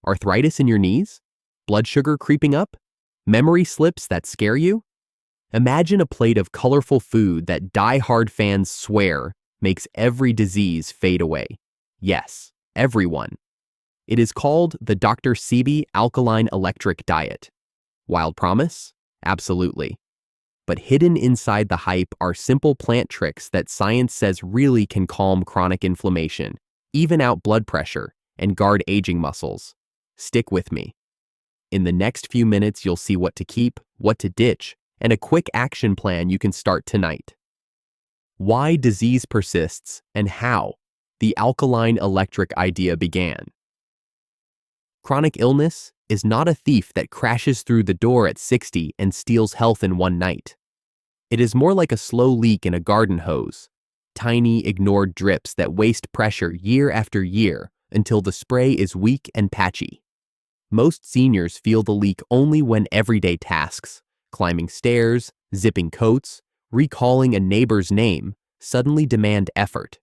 Arthritis in your knees? Blood sugar creeping up? Memory slips that scare you? Imagine a plate of colorful food that die-hard fans swear makes every disease fade away. Yes, everyone. It is called the Dr. Sebi Alkaline Electric Diet. Wild promise? Absolutely. But hidden inside the hype are simple plant tricks that science says really can calm chronic inflammation, even out blood pressure, and guard aging muscles. Stick with me. In the next few minutes, you'll see what to keep, what to ditch, and a quick action plan you can start tonight. Why disease persists and how the alkaline electric idea began. Chronic illness is not a thief that crashes through the door at 60 and steals health in one night. It is more like a slow leak in a garden hose, tiny ignored drips that waste pressure year after year until the spray is weak and patchy. Most seniors feel the leak only when everyday tasks, climbing stairs, zipping coats, recalling a neighbor's name, suddenly demand effort.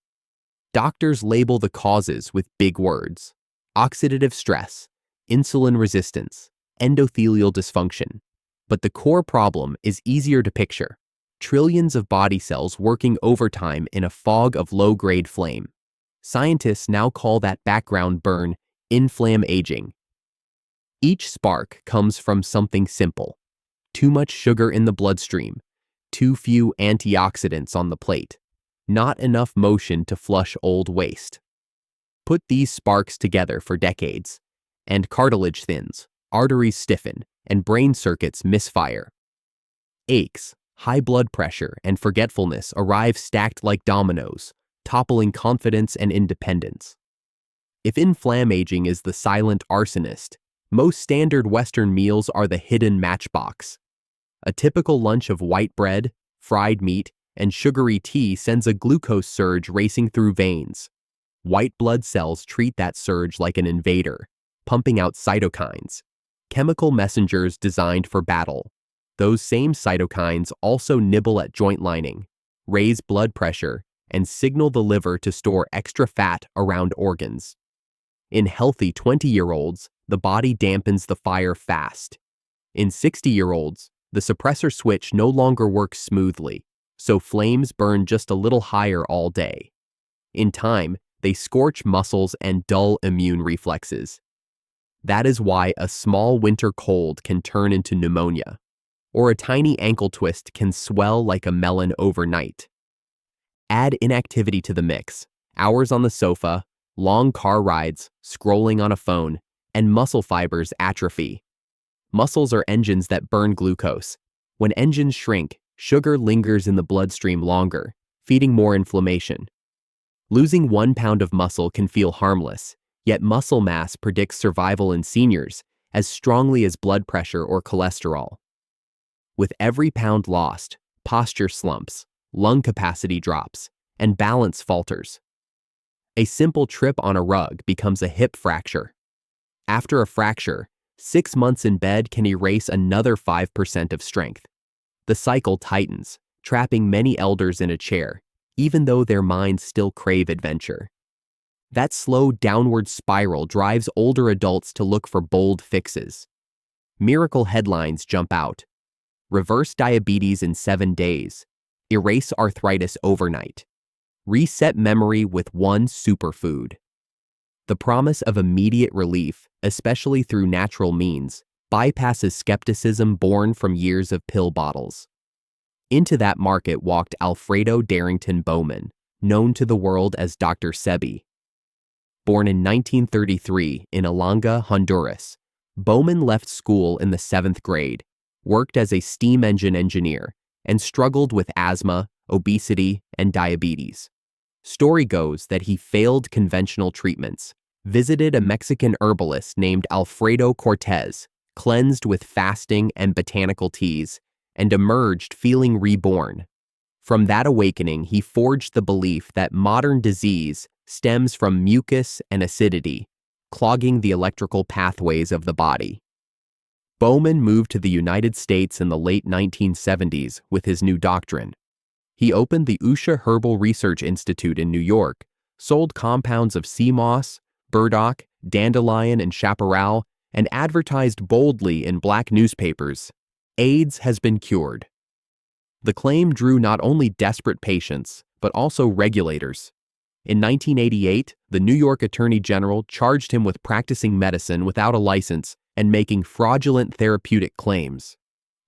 Doctors label the causes with big words: oxidative stress, insulin resistance, endothelial dysfunction. But the core problem is easier to picture: trillions of body cells working overtime in a fog of low-grade flame. Scientists now call that background burn inflammation aging. Each spark comes from something simple: too much sugar in the bloodstream, too few antioxidants on the plate, not enough motion to flush old waste. Put these sparks together for decades, and cartilage thins, arteries stiffen, and brain circuits misfire. Aches, high blood pressure, and forgetfulness arrive stacked like dominoes, toppling confidence and independence. If inflammaging is the silent arsonist, most standard Western meals are the hidden matchbox. A typical lunch of white bread, fried meat, and sugary tea sends a glucose surge racing through veins. White blood cells treat that surge like an invader, pumping out cytokines, chemical messengers designed for battle. Those same cytokines also nibble at joint lining, raise blood pressure, and signal the liver to store extra fat around organs. In healthy 20-year-olds, the body dampens the fire fast. In 60-year-olds, the suppressor switch no longer works smoothly, so flames burn just a little higher all day. In time, they scorch muscles and dull immune reflexes. That is why a small winter cold can turn into pneumonia, or a tiny ankle twist can swell like a melon overnight. Add inactivity to the mix: hours on the sofa, long car rides, scrolling on a phone, and muscle fibers atrophy. Muscles are engines that burn glucose. When engines shrink, sugar lingers in the bloodstream longer, feeding more inflammation. Losing 1 pound of muscle can feel harmless, yet muscle mass predicts survival in seniors as strongly as blood pressure or cholesterol. With every pound lost, posture slumps, lung capacity drops, and balance falters. A simple trip on a rug becomes a hip fracture. After a fracture, 6 months in bed can erase another 5% of strength. The cycle tightens, trapping many elders in a chair, even though their minds still crave adventure. That slow downward spiral drives older adults to look for bold fixes. Miracle headlines jump out: reverse diabetes in 7 days, erase arthritis overnight, reset memory with one superfood. The promise of immediate relief, especially through natural means, bypasses skepticism born from years of pill bottles. Into that market walked Alfredo Darrington Bowman, known to the world as Dr. Sebi. Born in 1933 in Alanga, Honduras, Bowman left school in the 7th grade, worked as a steam engine engineer, and struggled with asthma, obesity, and diabetes. Story goes that he failed conventional treatments, visited a Mexican herbalist named Alfredo Cortez, cleansed with fasting and botanical teas, and emerged feeling reborn. From that awakening, he forged the belief that modern disease stems from mucus and acidity, clogging the electrical pathways of the body. Bowman moved to the United States in the late 1970s with his new doctrine. He opened the Usha Herbal Research Institute in New York, sold compounds of sea moss, burdock, dandelion, and chaparral, and advertised boldly in black newspapers, AIDS has been cured. The claim drew not only desperate patients, but also regulators. In 1988, the New York Attorney General charged him with practicing medicine without a license and making fraudulent therapeutic claims.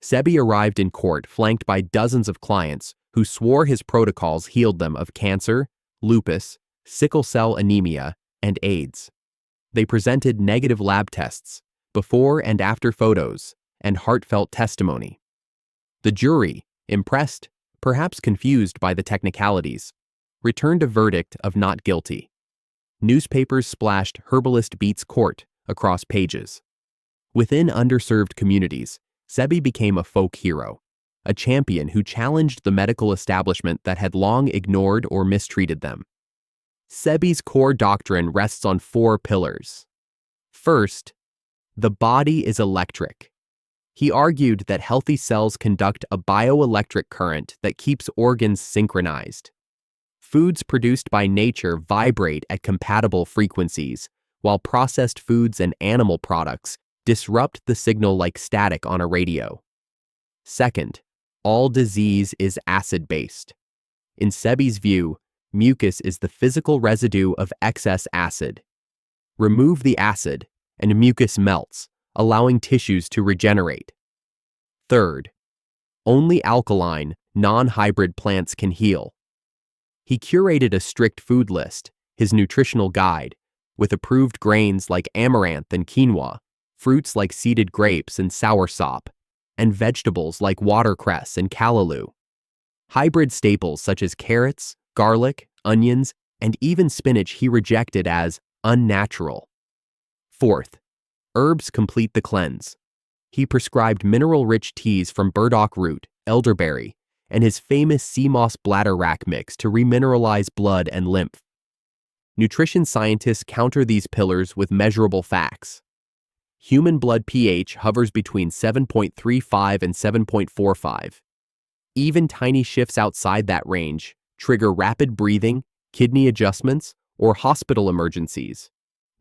Sebi arrived in court flanked by dozens of clients who swore his protocols healed them of cancer, lupus, sickle cell anemia, and AIDS. They presented negative lab tests, before and after photos, and heartfelt testimony. The jury, impressed, perhaps confused by the technicalities, returned a verdict of not guilty. Newspapers splashed "Herbalist beats court" across pages. Within underserved communities, Sebi became a folk hero, a champion who challenged the medical establishment that had long ignored or mistreated them. Sebi's core doctrine rests on 4 pillars. First, the body is electric. He argued that healthy cells conduct a bioelectric current that keeps organs synchronized. Foods produced by nature vibrate at compatible frequencies, while processed foods and animal products disrupt the signal like static on a radio. Second, all disease is acid-based. In Sebi's view, mucus is the physical residue of excess acid. Remove the acid, and mucus melts, allowing tissues to regenerate. Third, only alkaline, non-hybrid plants can heal. He curated a strict food list, his nutritional guide, with approved grains like amaranth and quinoa, fruits like seeded grapes and soursop, and vegetables like watercress and callaloo. Hybrid staples such as carrots, garlic, onions, and even spinach he rejected as unnatural. Fourth, herbs complete the cleanse. He prescribed mineral-rich teas from burdock root, elderberry, and his famous sea moss bladder wrack mix to remineralize blood and lymph. Nutrition scientists counter these pillars with measurable facts. Human blood pH hovers between 7.35 and 7.45. Even tiny shifts outside that range trigger rapid breathing, kidney adjustments, or hospital emergencies.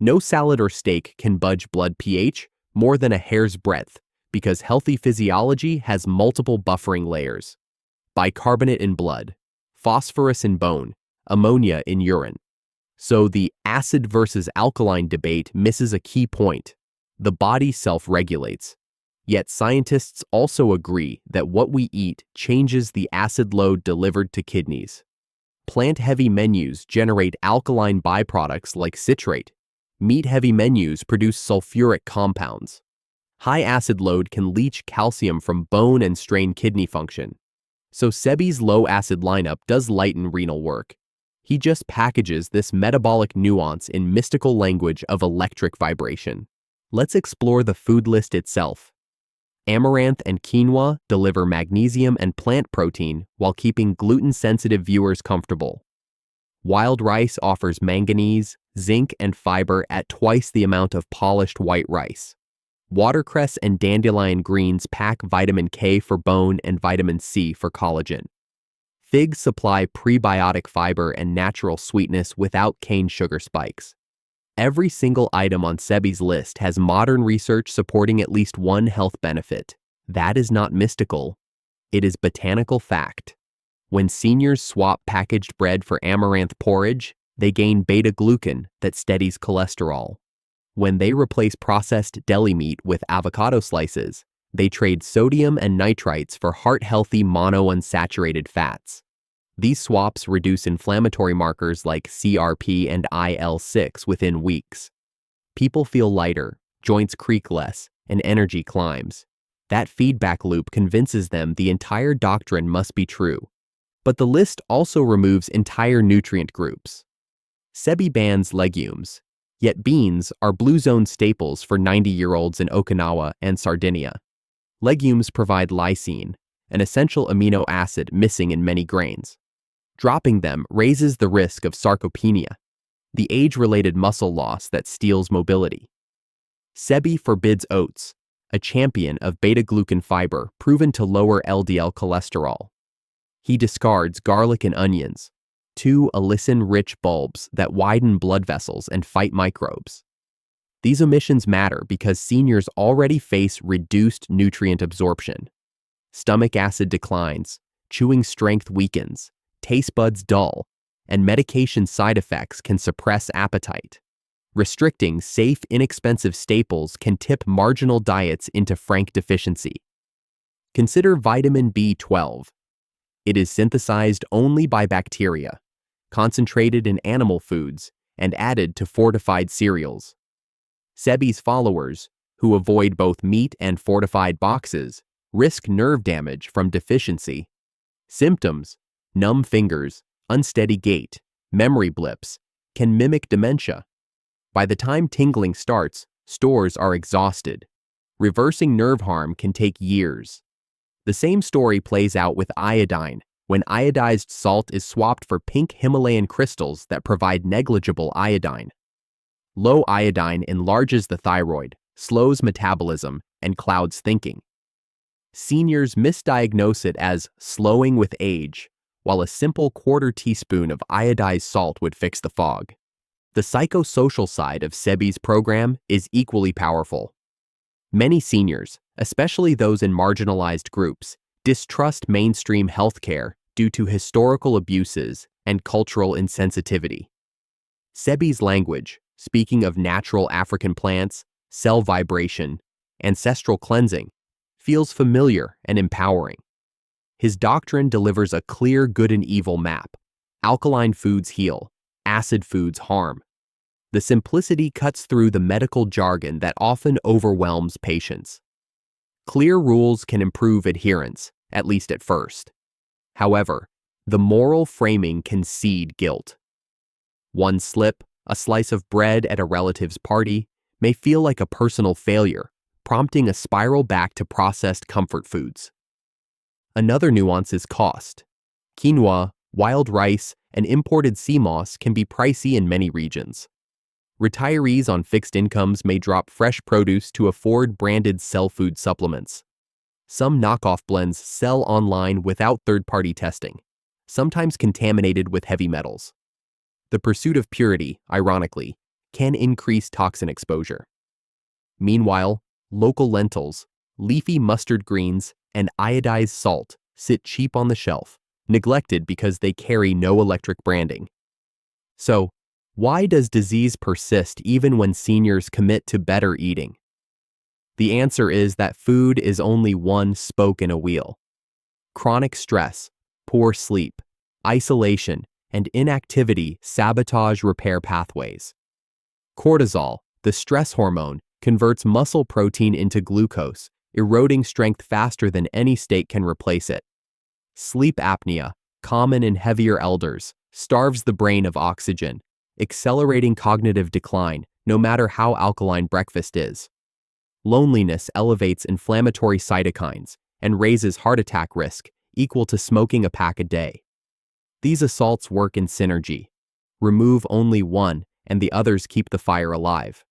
No salad or steak can budge blood pH more than a hair's breadth because healthy physiology has multiple buffering layers: bicarbonate in blood, phosphorus in bone, ammonia in urine. So the acid versus alkaline debate misses a key point. The body self-regulates. Yet scientists also agree that what we eat changes the acid load delivered to kidneys. Plant-heavy menus generate alkaline byproducts like citrate. Meat-heavy menus produce sulfuric compounds. High acid load can leach calcium from bone and strain kidney function. So Sebi's low-acid lineup does lighten renal work. He just packages this metabolic nuance in mystical language of electric vibration. Let's explore the food list itself. Amaranth and quinoa deliver magnesium and plant protein while keeping gluten-sensitive viewers comfortable. Wild rice offers manganese, zinc, and fiber at twice the amount of polished white rice. Watercress and dandelion greens pack vitamin K for bone and vitamin C for collagen. Figs supply prebiotic fiber and natural sweetness without cane sugar spikes. Every single item on Sebi's list has modern research supporting at least one health benefit. That is not mystical. It is botanical fact. When seniors swap packaged bread for amaranth porridge, they gain beta-glucan that steadies cholesterol. When they replace processed deli meat with avocado slices, they trade sodium and nitrites for heart-healthy monounsaturated fats. These swaps reduce inflammatory markers like CRP and IL-6 within weeks. People feel lighter, joints creak less, and energy climbs. That feedback loop convinces them the entire doctrine must be true. But the list also removes entire nutrient groups. Sebi bans legumes, yet beans are blue zone staples for 90-year-olds in Okinawa and Sardinia. Legumes provide lysine, an essential amino acid missing in many grains. Dropping them raises the risk of sarcopenia, the age-related muscle loss that steals mobility. Sebi forbids oats, a champion of beta-glucan fiber proven to lower LDL cholesterol. He discards garlic and onions, 2 allicin-rich bulbs that widen blood vessels and fight microbes. These omissions matter because seniors already face reduced nutrient absorption. Stomach acid declines, chewing strength weakens, taste buds dull, and medication side effects can suppress appetite. Restricting safe, inexpensive staples can tip marginal diets into frank deficiency. Consider vitamin B12. It is synthesized only by bacteria, concentrated in animal foods, and added to fortified cereals. Sebi's followers, who avoid both meat and fortified boxes, risk nerve damage from deficiency. Symptoms: numb fingers, unsteady gait, memory blips, can mimic dementia. By the time tingling starts, stores are exhausted. Reversing nerve harm can take years. The same story plays out with iodine, when iodized salt is swapped for pink Himalayan crystals that provide negligible iodine. Low iodine enlarges the thyroid, slows metabolism, and clouds thinking. Seniors misdiagnose it as slowing with age, while a simple quarter teaspoon of iodized salt would fix the fog. The psychosocial side of Sebi's program is equally powerful. Many seniors, especially those in marginalized groups, distrust mainstream healthcare due to historical abuses and cultural insensitivity. Sebi's language, speaking of natural African plants, cell vibration, ancestral cleansing, feels familiar and empowering. His doctrine delivers a clear good and evil map. Alkaline foods heal, acid foods harm. The simplicity cuts through the medical jargon that often overwhelms patients. Clear rules can improve adherence, at least at first. However, the moral framing can seed guilt. One slip, a slice of bread at a relative's party, may feel like a personal failure, prompting a spiral back to processed comfort foods. Another nuance is cost. Quinoa, wild rice, and imported sea moss can be pricey in many regions. Retirees on fixed incomes may drop fresh produce to afford branded cell food supplements. Some knockoff blends sell online without third-party testing, sometimes contaminated with heavy metals. The pursuit of purity, ironically, can increase toxin exposure. Meanwhile, local lentils, leafy mustard greens, and iodized salt sit cheap on the shelf, neglected because they carry no electric branding. So, why does disease persist even when seniors commit to better eating? The answer is that food is only one spoke in a wheel. Chronic stress, poor sleep, isolation, and inactivity sabotage repair pathways. Cortisol, the stress hormone, converts muscle protein into glucose, eroding strength faster than any steak can replace it. Sleep apnea, common in heavier elders, starves the brain of oxygen, accelerating cognitive decline no matter how alkaline breakfast is. Loneliness elevates inflammatory cytokines and raises heart attack risk, equal to smoking a pack a day. These assaults work in synergy. Remove only one, and the others keep the fire alive.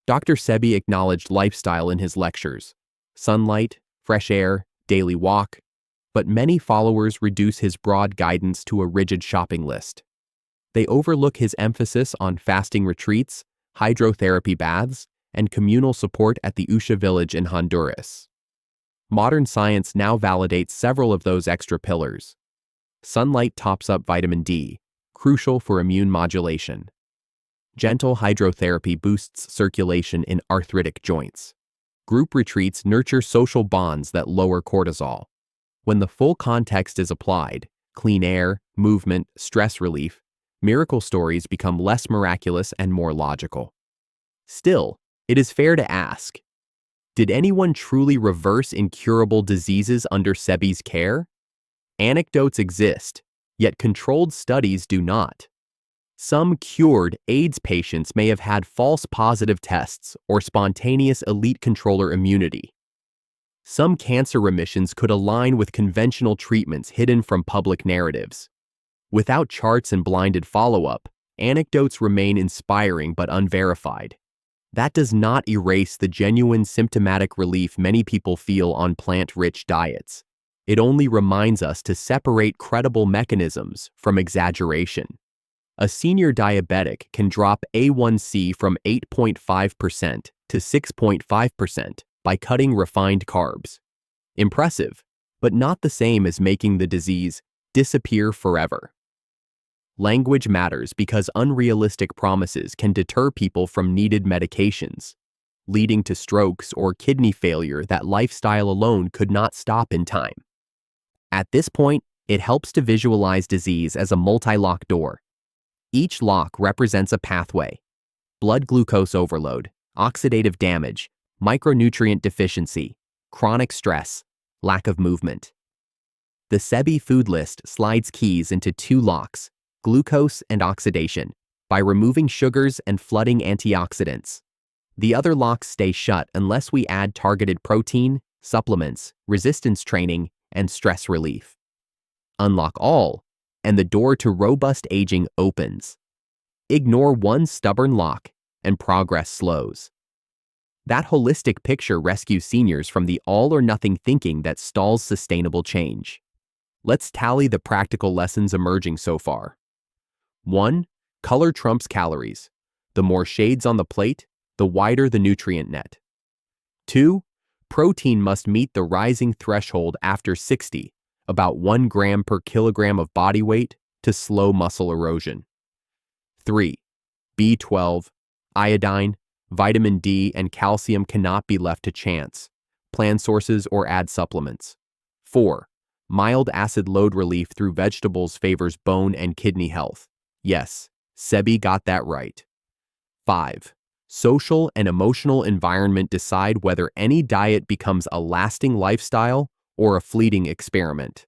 Dr. Sebi acknowledged lifestyle in his lectures: sunlight, fresh air, daily walk, but many followers reduce his broad guidance to a rigid shopping list. They overlook his emphasis on fasting retreats, hydrotherapy baths, and communal support at the Usha village in Honduras. Modern science now validates several of those extra pillars. Sunlight tops up vitamin D, crucial for immune modulation. Gentle hydrotherapy boosts circulation in arthritic joints. Group retreats nurture social bonds that lower cortisol. When the full context is applied, clean air, movement, stress relief, miracle stories become less miraculous and more logical. Still, it is fair to ask, did anyone truly reverse incurable diseases under Sebi's care? Anecdotes exist, yet controlled studies do not. Some cured AIDS patients may have had false positive tests or spontaneous elite controller immunity. Some cancer remissions could align with conventional treatments hidden from public narratives. Without charts and blinded follow-up, anecdotes remain inspiring but unverified. That does not erase the genuine symptomatic relief many people feel on plant-rich diets. It only reminds us to separate credible mechanisms from exaggeration. A senior diabetic can drop A1C from 8.5% to 6.5% by cutting refined carbs. Impressive, but not the same as making the disease disappear forever. Language matters because unrealistic promises can deter people from needed medications, leading to strokes or kidney failure that lifestyle alone could not stop in time. At this point, it helps to visualize disease as a multi-lock door. Each lock represents a pathway: blood glucose overload, oxidative damage, micronutrient deficiency, chronic stress, lack of movement. The Sebi food list slides keys into two locks: glucose and oxidation, by removing sugars and flooding antioxidants. The other locks stay shut unless we add targeted protein, supplements, resistance training, and stress relief. Unlock all, and the door to robust aging opens. Ignore one stubborn lock, and progress slows. That holistic picture rescues seniors from the all-or-nothing thinking that stalls sustainable change. Let's tally the practical lessons emerging so far. 1. Color trumps calories. The more shades on the plate, the wider the nutrient net. 2. Protein must meet the rising threshold after 60, about 1 gram per kilogram of body weight, to slow muscle erosion. 3. B12, iodine, vitamin D, and calcium cannot be left to chance. Plan sources or add supplements. 4. Mild acid load relief through vegetables favors bone and kidney health. Yes, Sebi got that right. 5. Social and emotional environment decide whether any diet becomes a lasting lifestyle or a fleeting experiment.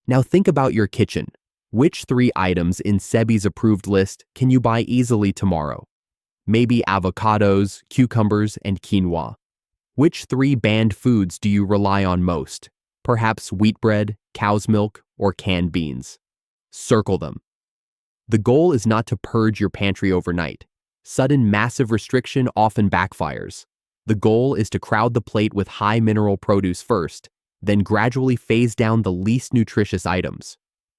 Now think about your kitchen. Which 3 items in Sebi's approved list can you buy easily tomorrow? Maybe avocados, cucumbers, and quinoa. Which 3 banned foods do you rely on most? Perhaps wheat bread, cow's milk, or canned beans. Circle them. The goal is not to purge your pantry overnight. Sudden massive restriction often backfires. The goal is to crowd the plate with high mineral produce first, then gradually phase down the least nutritious items.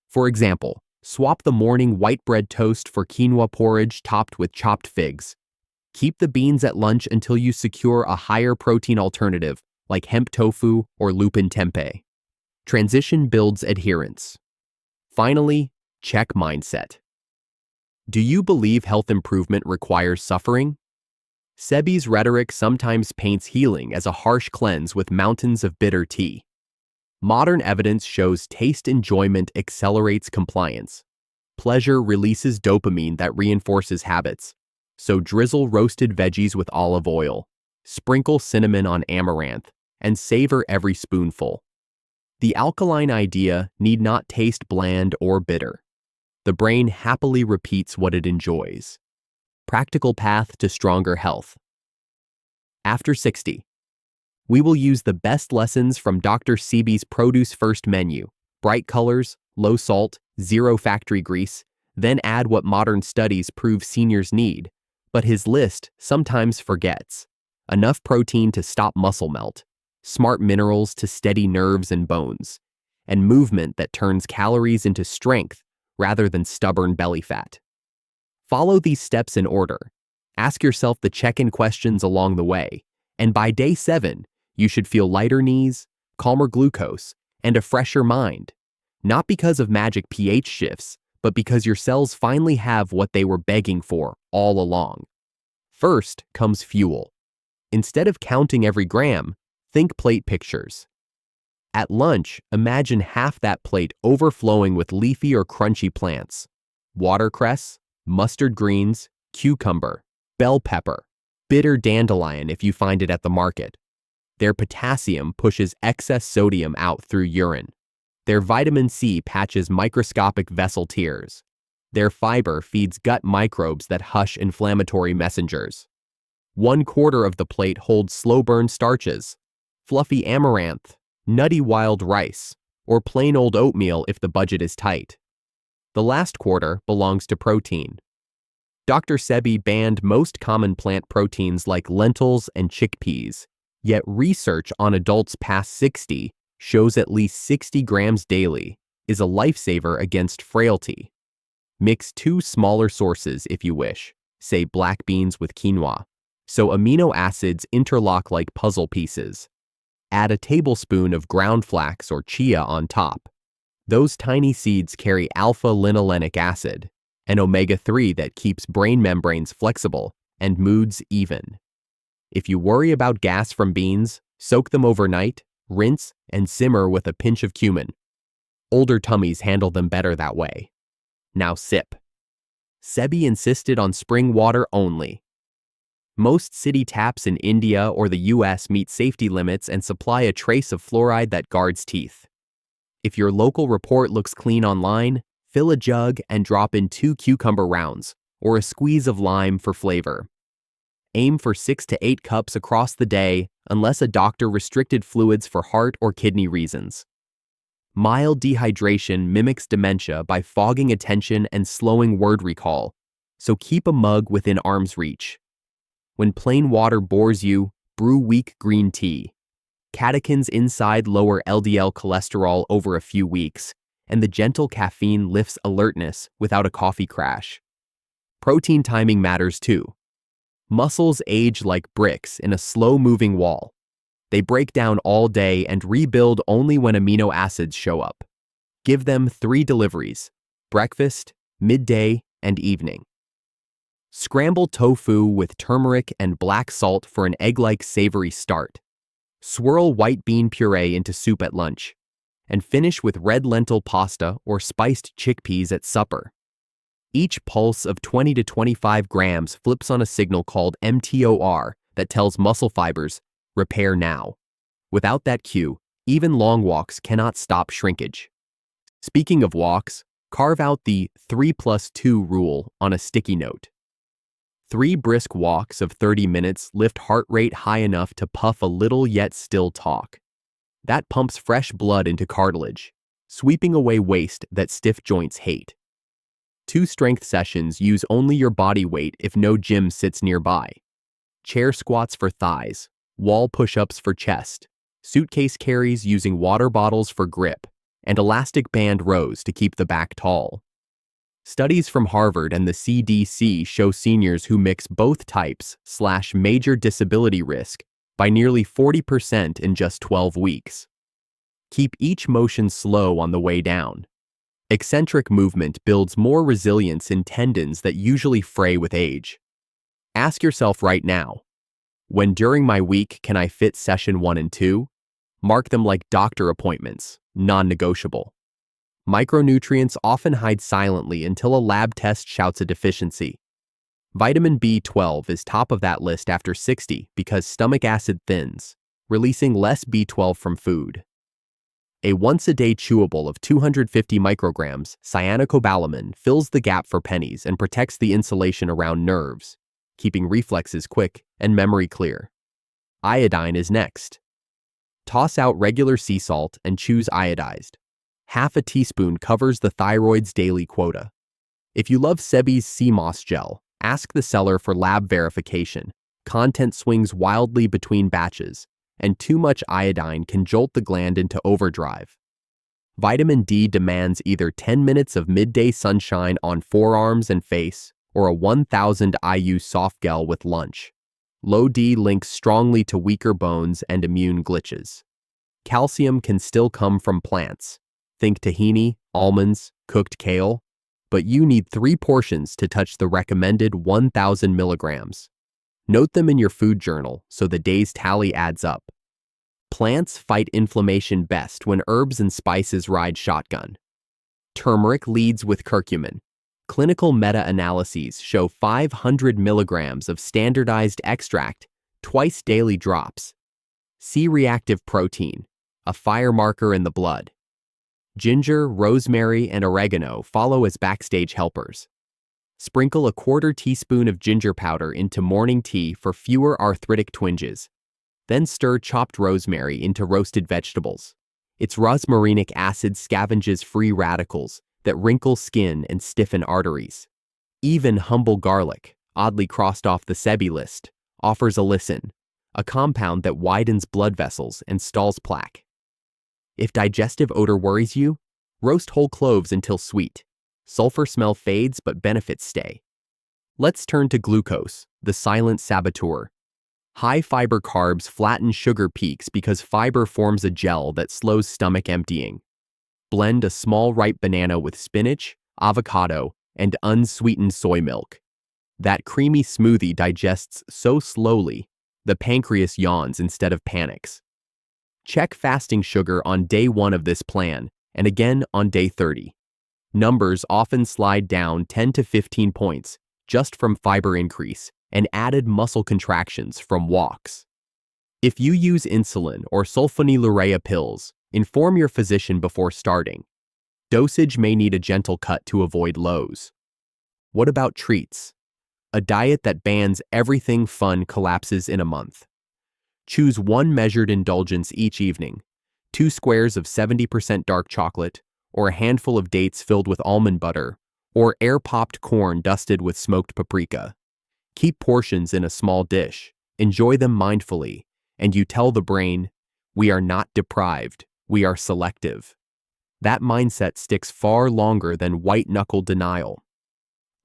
For example, swap the morning white bread toast for quinoa porridge topped with chopped figs. Keep the beans at lunch until you secure a higher protein alternative like hemp tofu or lupin tempeh. Transition builds adherence. Finally, check mindset. Do you believe health improvement requires suffering? Sebi's rhetoric sometimes paints healing as a harsh cleanse with mountains of bitter tea. Modern evidence shows taste enjoyment accelerates compliance. Pleasure releases dopamine that reinforces habits. So drizzle roasted veggies with olive oil, sprinkle cinnamon on amaranth, and savor every spoonful. The alkaline idea need not taste bland or bitter. The brain happily repeats what it enjoys. Practical path to stronger health. After 60. We will use the best lessons from Dr. Sebi's Produce First menu: bright colors, low salt, zero factory grease, then add what modern studies prove seniors need, but his list sometimes forgets. Enough protein to stop muscle melt, smart minerals to steady nerves and bones, and movement that turns calories into strength rather than stubborn belly fat. Follow these steps in order. Ask yourself the check-in questions along the way, and by day 7, you should feel lighter knees, calmer glucose, and a fresher mind. Not because of magic pH shifts, but because your cells finally have what they were begging for all along. First comes fuel. Instead of counting every gram, think plate pictures. At lunch, imagine half that plate overflowing with leafy or crunchy plants: watercress, mustard greens, cucumber, bell pepper, bitter dandelion if you find it at the market. Their potassium pushes excess sodium out through urine. Their vitamin C patches microscopic vessel tears. Their fiber feeds gut microbes that hush inflammatory messengers. 1/4 of the plate holds slow-burn starches, fluffy amaranth, nutty wild rice, or plain old oatmeal if the budget is tight. The last quarter belongs to protein. Dr. Sebi banned most common plant proteins like lentils and chickpeas, yet research on adults past 60 shows at least 60 grams daily, is a lifesaver against frailty. Mix 2 smaller sources if you wish, say black beans with quinoa, so amino acids interlock like puzzle pieces. Add a tablespoon of ground flax or chia on top. Those tiny seeds carry alpha-linolenic acid, an omega-3 that keeps brain membranes flexible and moods even. If you worry about gas from beans, soak them overnight, rinse, and simmer with a pinch of cumin. Older tummies handle them better that way. Now sip. Sebi insisted on spring water only. Most city taps in India or the US meet safety limits and supply a trace of fluoride that guards teeth. If your local report looks clean online, fill a jug and drop in 2 cucumber rounds or a squeeze of lime for flavor. Aim for 6 to 8 cups across the day unless a doctor restricted fluids for heart or kidney reasons. Mild dehydration mimics dementia by fogging attention and slowing word recall, so keep a mug within arm's reach. When plain water bores you, brew weak green tea. Catechins inside lower LDL cholesterol over a few weeks, and the gentle caffeine lifts alertness without a coffee crash. Protein timing matters too. Muscles age like bricks in a slow-moving wall. They break down all day and rebuild only when amino acids show up. Give them 3 deliveries: breakfast, midday, and evening. Scramble tofu with turmeric and black salt for an egg-like savory start. Swirl white bean puree into soup at lunch. And finish with red lentil pasta or spiced chickpeas at supper. Each pulse of 20 to 25 grams flips on a signal called mTOR that tells muscle fibers, repair now. Without that cue, even long walks cannot stop shrinkage. Speaking of walks, carve out the 3+2 rule on a sticky note. 3 brisk walks of 30 minutes lift heart rate high enough to puff a little yet still talk. That pumps fresh blood into cartilage, sweeping away waste that stiff joints hate. 2 strength sessions use only your body weight if no gym sits nearby. Chair squats for thighs, wall push-ups for chest, suitcase carries using water bottles for grip, and elastic band rows to keep the back tall. Studies from Harvard and the CDC show seniors who mix both types slash major disability risk by nearly 40% in just 12 weeks. Keep each motion slow on the way down. Eccentric movement builds more resilience in tendons that usually fray with age. Ask yourself right now, when during my week can I fit session 1 and 2? Mark them like doctor appointments, non-negotiable. Micronutrients often hide silently until a lab test shouts a deficiency. Vitamin B12 is top of that list after 60 because stomach acid thins, releasing less B12 from food. A once-a-day chewable of 250 micrograms, cyanocobalamin, fills the gap for pennies and protects the insulation around nerves, keeping reflexes quick and memory clear. Iodine is next. Toss out regular sea salt and choose iodized. Half a teaspoon covers the thyroid's daily quota. If you love Sebi's sea moss gel, ask the seller for lab verification. Content swings wildly between batches, and too much iodine can jolt the gland into overdrive. Vitamin D demands either 10 minutes of midday sunshine on forearms and face or a 1000 IU soft gel with lunch. Low D links strongly to weaker bones and immune glitches. Calcium can still come from plants. Think tahini, almonds, cooked kale, but you need 3 portions to touch the recommended 1000 milligrams. Note them in your food journal so the day's tally adds up. Plants fight inflammation best when herbs and spices ride shotgun. Turmeric leads with curcumin. Clinical meta-analyses show 500 milligrams of standardized extract, twice daily drops. C-reactive protein, a fire marker in the blood. Ginger, rosemary, and oregano follow as backstage helpers. Sprinkle a 1/4 teaspoon of ginger powder into morning tea for fewer arthritic twinges. Then stir chopped rosemary into roasted vegetables. Its rosmarinic acid scavenges free radicals that wrinkle skin and stiffen arteries. Even humble garlic, oddly crossed off the Sebi list, offers allicin, a compound that widens blood vessels and stalls plaque. If digestive odor worries you, roast whole cloves until sweet. Sulfur smell fades, but benefits stay. Let's turn to glucose, the silent saboteur. High-fiber carbs flatten sugar peaks because fiber forms a gel that slows stomach emptying. Blend a small ripe banana with spinach, avocado, and unsweetened soy milk. That creamy smoothie digests so slowly, the pancreas yawns instead of panics. Check fasting sugar on day 1 of this plan, and again on day 30. Numbers often slide down 10 to 15 points just from fiber increase and added muscle contractions from walks. If you use insulin or sulfonylurea pills, inform your physician before starting. Dosage may need a gentle cut to avoid lows. What about treats? A diet that bans everything fun collapses in a month. Choose one measured indulgence each evening, 2 squares of 70% dark chocolate, or a handful of dates filled with almond butter, or air-popped corn dusted with smoked paprika. Keep portions in a small dish, enjoy them mindfully, and you tell the brain, we are not deprived, we are selective. That mindset sticks far longer than white-knuckle denial.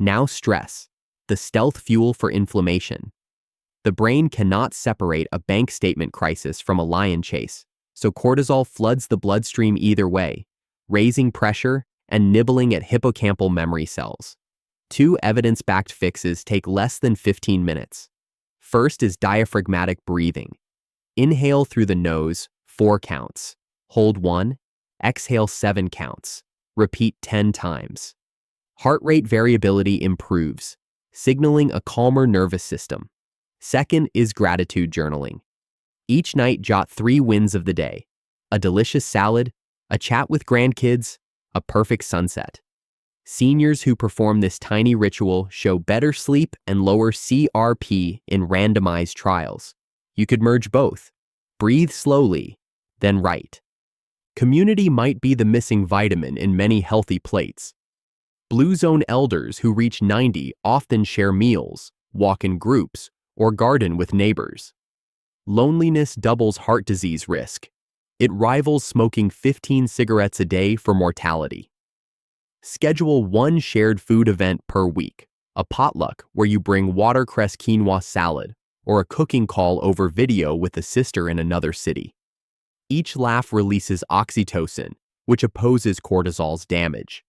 Now stress, the stealth fuel for inflammation. The brain cannot separate a bank statement crisis from a lion chase, so cortisol floods the bloodstream either way, raising pressure and nibbling at hippocampal memory cells. 2 evidence-backed fixes take less than 15 minutes. First is diaphragmatic breathing. Inhale through the nose, 4 counts. Hold 1, exhale 7 counts. Repeat 10 times. Heart rate variability improves, signaling a calmer nervous system. Second is gratitude journaling. Each night jot 3 wins of the day: a delicious salad, a chat with grandkids, a perfect sunset. Seniors who perform this tiny ritual show better sleep and lower CRP in randomized trials. You could merge both. Breathe slowly, then write. Community might be the missing vitamin in many healthy plates. Blue Zone elders who reach 90 often share meals, walk in groups, or garden with neighbors. Loneliness doubles heart disease risk. It rivals smoking 15 cigarettes a day for mortality. Schedule one shared food event per week, a potluck where you bring watercress quinoa salad, or a cooking call over video with a sister in another city. Each laugh releases oxytocin, which opposes cortisol's damage.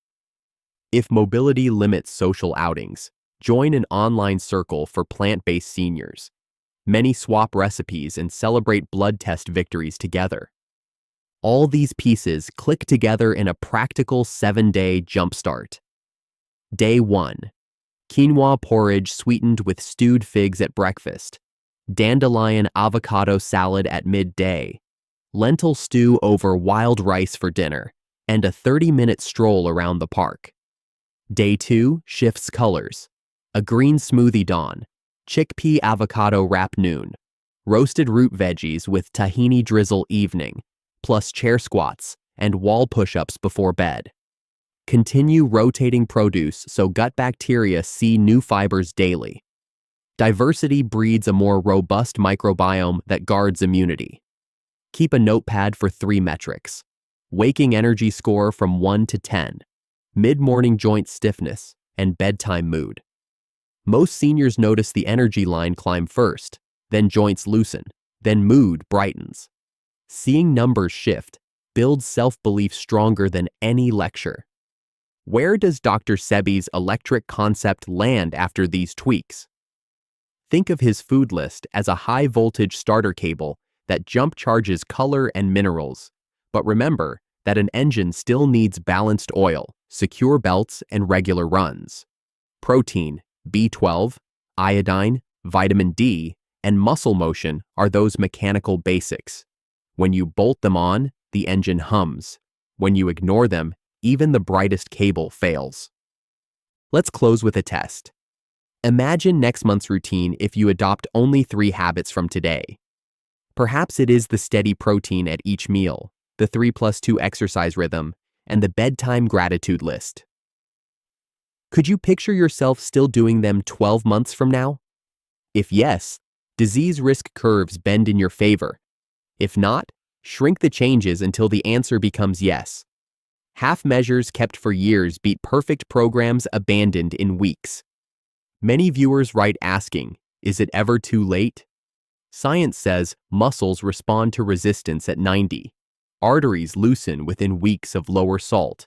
If mobility limits social outings, join an online circle for plant-based seniors. Many swap recipes and celebrate blood test victories together. All these pieces click together in a practical 7-day jumpstart. Day 1. Quinoa porridge sweetened with stewed figs at breakfast. Dandelion avocado salad at midday. Lentil stew over wild rice for dinner, and a 30-minute stroll around the park. Day 2 shifts colors. A green smoothie dawn. Chickpea avocado wrap noon. Roasted root veggies with tahini drizzle evening, plus chair squats and wall push-ups before bed. Continue rotating produce so gut bacteria see new fibers daily. Diversity breeds a more robust microbiome that guards immunity. Keep a notepad for 3 metrics. Waking energy score from 1 to 10, mid-morning joint stiffness, and bedtime mood. Most seniors notice the energy line climb first, then joints loosen, then mood brightens. Seeing numbers shift builds self-belief stronger than any lecture. Where does Dr. Sebi's electric concept land after these tweaks? Think of his food list as a high-voltage starter cable that jump charges color and minerals. But remember that an engine still needs balanced oil, secure belts, and regular runs. Protein, B12, iodine, vitamin D, and muscle motion are those mechanical basics. When you bolt them on, the engine hums. When you ignore them, even the brightest cable fails. Let's close with a test. Imagine next month's routine if you adopt only 3 habits from today. Perhaps it is the steady protein at each meal, the 3+2 exercise rhythm, and the bedtime gratitude list. Could you picture yourself still doing them 12 months from now? If yes, disease risk curves bend in your favor. If not, Shrink the changes until the answer becomes yes. Half measures kept for years beat perfect programs abandoned in weeks. Many viewers write asking, is it ever too late? Science says muscles respond to resistance at 90, arteries loosen within weeks of lower salt,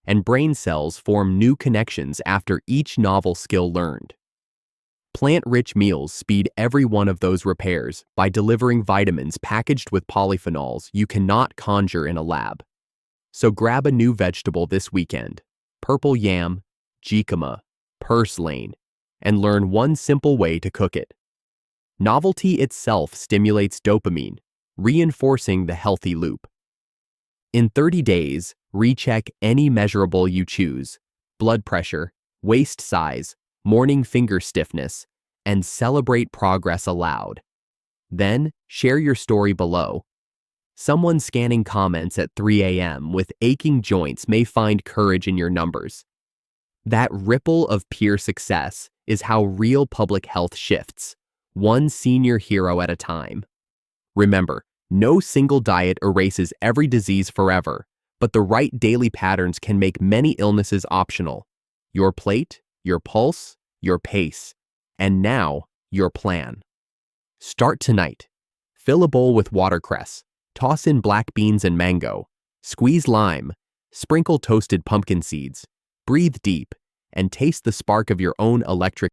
and brain cells form new connections after each novel skill learned. Plant-rich meals speed every one of those repairs by delivering vitamins packaged with polyphenols you cannot conjure in a lab. So grab a new vegetable this weekend, purple yam, jicama, purslane, and learn one simple way to cook it. Novelty itself stimulates dopamine, reinforcing the healthy loop. In 30 days, recheck any measurable you choose: blood pressure, waist size, morning finger stiffness, and celebrate progress aloud. Then, share your story below. Someone scanning comments at 3 a.m. with aching joints may find courage in your numbers. That ripple of peer success is how real public health shifts, one senior hero at a time. Remember, no single diet erases every disease forever, but the right daily patterns can make many illnesses optional. Your plate, your pulse, your pace, and now, your plan. Start tonight. Fill a bowl with watercress, toss in black beans and mango, squeeze lime, sprinkle toasted pumpkin seeds, breathe deep, and taste the spark of your own electric